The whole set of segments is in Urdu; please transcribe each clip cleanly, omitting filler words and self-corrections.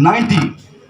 90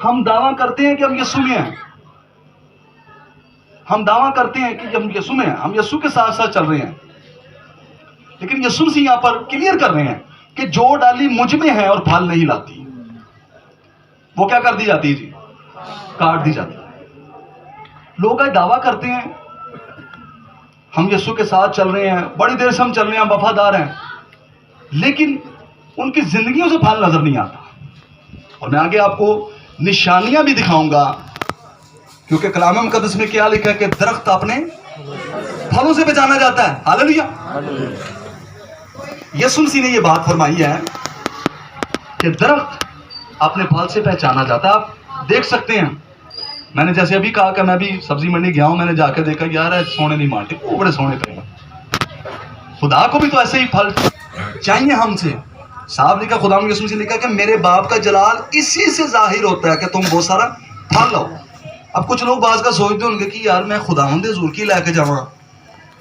ہم دعویٰ کرتے ہیں کہ ہم یسوع میں ہیں، ہم دعویٰ کرتے ہیں کہ ہم یسوع میں ہیں، ہم یسوع کے ساتھ ساتھ چل رہے ہیں، لیکن یسوع مسیح یہاں پر کلیئر کر رہے ہیں کہ جو ڈالی مجھ میں ہے اور پھل نہیں لاتی، وہ کیا کر دی جاتی ہے جی؟ کاٹ دی جاتی ہے۔ لوگ آج دعویٰ کرتے ہیں ہم یسوع کے ساتھ چل رہے ہیں، بڑی دیر سے ہم چل رہے ہیں، ہم وفادار ہیں، لیکن ان کی زندگیوں سے پھل نظر نہیں آتا۔ اور میں آگے آپ کو نشانیاں بھی دکھاؤں گا، کیونکہ کلام مقدس میں کیا لکھا ہے کہ درخت اپنے پھلوں سے پہچانا جاتا ہے۔ ہاللیلویا۔ یسوع مسیح نے یہ بات فرمائی ہے کہ درخت اپنے پھل سے پہچانا جاتا ہے۔ آپ دیکھ سکتے ہیں، میں نے جیسے ابھی کہا کہ میں بھی سبزی منڈی گیا ہوں، میں نے جا کے دیکھا یار سونے نہیں مارتے، وہ بڑے سونے پہ ہیں۔ خدا کو بھی تو ایسے ہی پھل چاہیے ہم سے۔ صاحب لکھا، خدا یسوع مسیح لکھا کہ میرے باپ کا جلال اسی سے ظاہر ہوتا ہے کہ تم بہت سارا پھل لاؤ۔ اب کچھ لوگ بعض کا سوچتے ہوں گے کہ یار میں خداوند حضور کی لے کے جاواں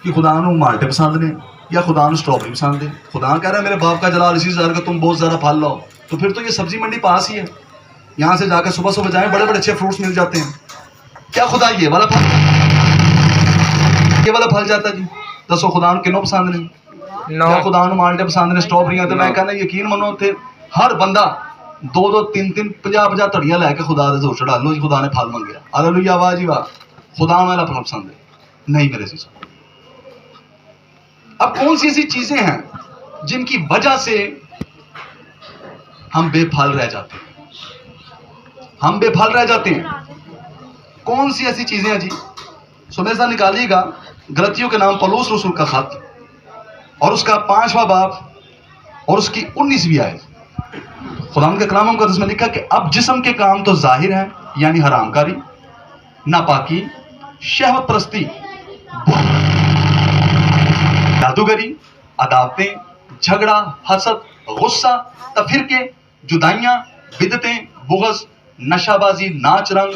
کہ خدا نو مالٹے پسند نے یا خدا نو سٹرابری پسند ہے۔ خدا کہہ رہا ہے میرے باپ کا جلال اسی سے ظاہر کہ تم بہت زیادہ پھل لاؤ۔ تو پھر تو یہ سبزی منڈی پاس ہی ہے، یہاں سے جا کے صبح صبح جائیں، بڑے بڑے اچھے فروٹس مل جاتے ہیں۔ کیا خدا یہ والا پھل جاتا ہے جی؟ دسو خدا نو کنوں پسند نہیں؟ کیا خدا نو مالٹے پسند نے، سٹرابریاں؟ تو میں کہنا یقین منو تھے ہر بندہ 2 3 50 تڑیاں لے کے خدا دے زور چڑھا لو جی خدا نے پھل منگیا۔ ہاللیلویا، واہ جی واہ، خدا والا پھل پسند ہے نہیں میرے سے۔ اب کون سی ایسی چیزیں ہیں جن کی وجہ سے ہم بے پھل رہ جاتے ہیں؟ ہم بے پھل رہ جاتے ہیں، کون سی ایسی چیزیں ہیں جی؟ سو میرے ساتھ نکالیے گا غلطیوں کے نام پولس رسول کا خط اور اس کا 5واں باب اور اس کی 19ویں آیت۔ خدا کے کلام مقدس میں لکھا کہ اب جسم کے کام تو ظاہر ہیں، یعنی حرام کاری، ناپاکی، شہوت پرستی، جادوگری، عداوتیں، جھگڑا، حسد، غصہ، تفرقے، جدائیاں، بدعتیں، بغض، نشہ بازی، ناچ رنگ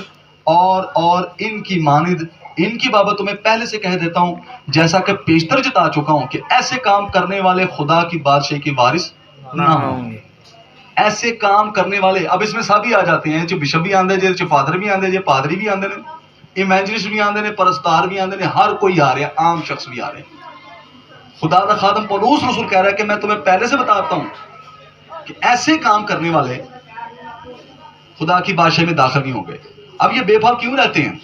اور ان کی مانند۔ ان کی بابت تمہیں پہلے سے کہہ دیتا ہوں جیسا کہ پیشتر جتا چکا ہوں کہ ایسے کام کرنے والے خدا کی بادشاہی کی وارث نہ ہوں گے۔ ایسے کام کرنے والے، اب اس میں سب ہی آ جاتے ہیں، جو بشپ بھی آندے جے، جو فادر بھی آندے جے، پادری بھی آندے نے، ایمینجلسٹ بھی آندے نے، پرستار بھی آندے نے، ہر کوئی آ رہا ہے، عام شخص بھی آ رہے ہیں۔ خدا کا خادم پولس رسول کہہ رہا ہے کہ میں تمہیں پہلے سے بتاتا ہوں کہ ایسے کام کرنے والے خدا کی بادشاہی میں داخل نہیں ہوں گے۔ اب یہ بے پھل کیوں رہتے ہیں؟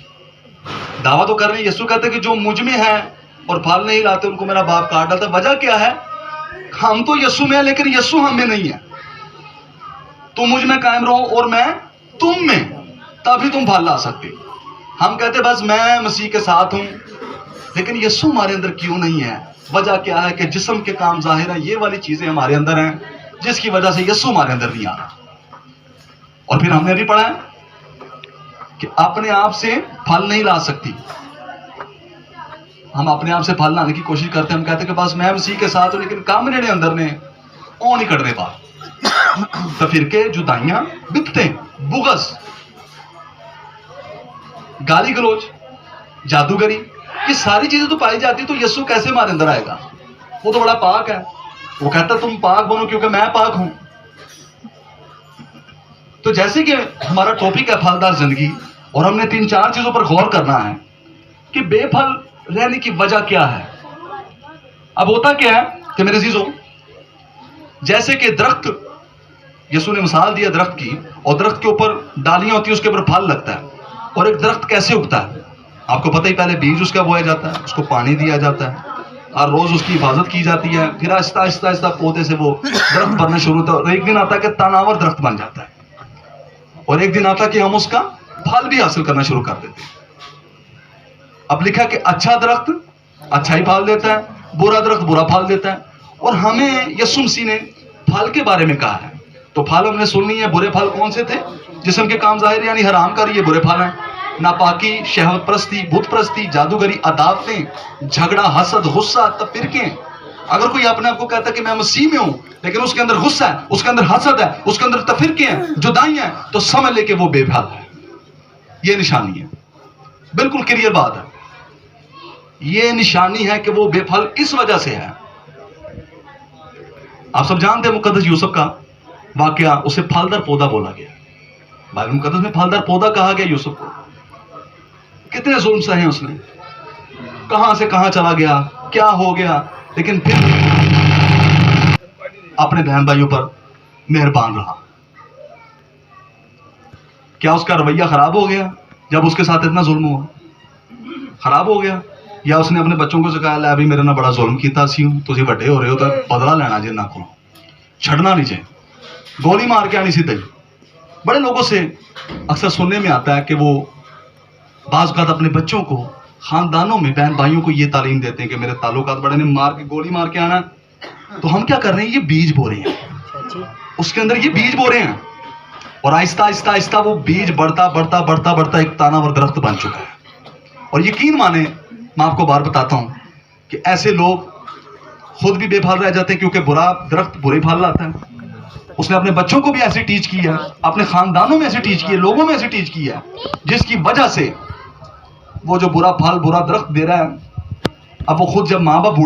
دعویٰ تو کر رہے ہیں، یسوع کہتے ہیں کہ جو مجھ میں ہیں اور پھل نہیں لاتے ان کو میرا باپ کاٹ ڈالتا ہے۔ وجہ کیا ہے؟ ہم تو یسوع میں ہیں لیکن یسوع ہم میں نہیں ہے۔ تم مجھ میں قائم رہو اور میں تم میں، تبھی تم پھل لا سکتے۔ ہم کہتے بس میں مسیح کے ساتھ ہوں، لیکن یسوع ہمارے اندر کیوں نہیں ہے؟ وجہ کیا ہے کہ جسم کے کام ظاہر ہیں، یہ والی چیزیں ہمارے اندر ہیں جس کی وجہ سے یسوع ہمارے اندر نہیں آ رہا۔ اور پھر ہم نے بھی پڑھا ہے کہ اپنے آپ سے پھل نہیں لا سکتی۔ ہم اپنے آپ سے پھل لانے کی کوشش کرتے ہیں، ہم کہتے ہیں کہ بس میں مسیح کے ساتھ ہوں، لیکن کام میرے اندر نے او نہیں کٹنے پا۔ تفرقے، جدائیاں، بدعتیں، بغض، گالی گلوچ، جادوگری، یہ ساری چیزیں تو پائی جاتی، تو یسوع کیسے ہمارے اندر آئے گا؟ وہ تو بڑا پاک ہے، وہ کہتا تم پاک بنو کیونکہ میں پاک ہوں۔ تو جیسے کہ ہمارا ٹاپک ہے پھلدار زندگی، اور ہم نے 3-4 چیزوں پر غور کرنا ہے کہ بے پھل رہنے کی وجہ کیا ہے۔ اب ہوتا کیا ہے کہ میرے عزیزوں، جیسے کہ درخت، یسوع نے مثال دیا درخت کی، اور درخت کے اوپر ڈالیاں ہوتی ہیں، اس کے اوپر پھل لگتا ہے۔ اور ایک درخت کیسے اگتا ہے آپ کو پتہ ہی، پہلے بیج اس کا بویا جاتا ہے، اس کو پانی دیا جاتا ہے، ہر روز اس کی حفاظت کی جاتی ہے، پھر آہستہ آہستہ آہستہ پودے سے وہ درخت بننا شروع ہوتا ہے، اور ایک دن آتا ہے کہ تناور درخت بن جاتا ہے، اور ایک دن آتا ہے کہ ہم اس کا پھل بھی حاصل کرنا شروع کر دیتے ہیں۔ اب لکھا کہ اچھا درخت اچھا ہی پھل دیتا ہے، برا درخت برا پھل دیتا ہے۔ اور ہمیں یسوع مسیح نے پھل کے بارے میں کہا ہے، تو پھل ہم نے سننی ہے۔ برے پھل کون سے تھے؟ جسم کے کام ظاہر یعنی حرام کاری، یہ برے پھل ہیں۔ ناپاکی، شہوت پرستی، بت پرستی، جادوگری، عداوتیں، جھگڑا، حسد، غصہ، تفرقے۔ اگر کوئی اپنے آپ کو کہتا ہے کہ میں مسیح میں ہوں لیکن اس کے اندر غصہ ہے، اس کے اندر حسد ہے، اس کے اندر تفرقے ہیں، جدائیاں ہیں، تو سمجھ لے کہ وہ بے پھل ہے۔ یہ نشانی ہے، بالکل کلیئر بات ہے۔ یہ نشانی ہے کہ وہ بے پھل اس وجہ سے ہے۔ آپ سب جانتے ہیں مقدس یوسف کا واقعہ، اسے پھلدار پودا بولا گیا۔ بائبل مقدس میں پھلدار پودا کہا گیا یوسف کو. کتنے ظلم سہے اس نے, کہاں سے کہاں چلا گیا, کیا ہو گیا, لیکن پھر اپنے بہن بھائیوں پر مہربان رہا. کیا اس کا رویہ خراب ہو گیا جب اس کے ساتھ اتنا ظلم ہوا؟ خراب ہو گیا. یا اس نے اپنے بچوں کو سکھایا, لے ابھی میرے نہ بڑا ظلم کیتا سی ہوں, تسی بڑے ہو رہے ہو تو بدلہ لینا جی نہ کو چھڑنا نہیں چاہیے, گولی مار کے آنی سی تھی. بڑے لوگوں سے اکثر سننے میں آتا ہے کہ وہ بعض اوقات اپنے بچوں کو, خاندانوں میں بہن بھائیوں کو یہ تعلیم دیتے ہیں کہ میرے تعلقات بڑے نے مار کے گولی مار کے آنا. تو ہم کیا کر رہے ہیں, یہ بیج بو رہے ہیں, اس کے اندر یہ بیج بو رہے ہیں, اور آہستہ آہستہ آہستہ وہ بیج بڑھتا بڑھتا بڑھتا بڑھتا ایک تاناور درخت بن چکا ہے. اور یقین مانیں, میں آپ کو بار بتاتا ہوں کہ ایسے لوگ خود بھی بے پھل رہ جاتے ہیں, کیونکہ برا درخت برے پھل لاتا ہے. اس نے اپنے بچوں کو بھی ایسے ٹیچ کیا ہے, اپنے خاندانوں میں ایسے ٹیچ کیا, لوگوں میں ایسے ٹیچ کیا ہے, جس کی وجہ سے وہ جو برا پھل برا درخت دے رہا ہے, اب وہ خود جب ماں باپ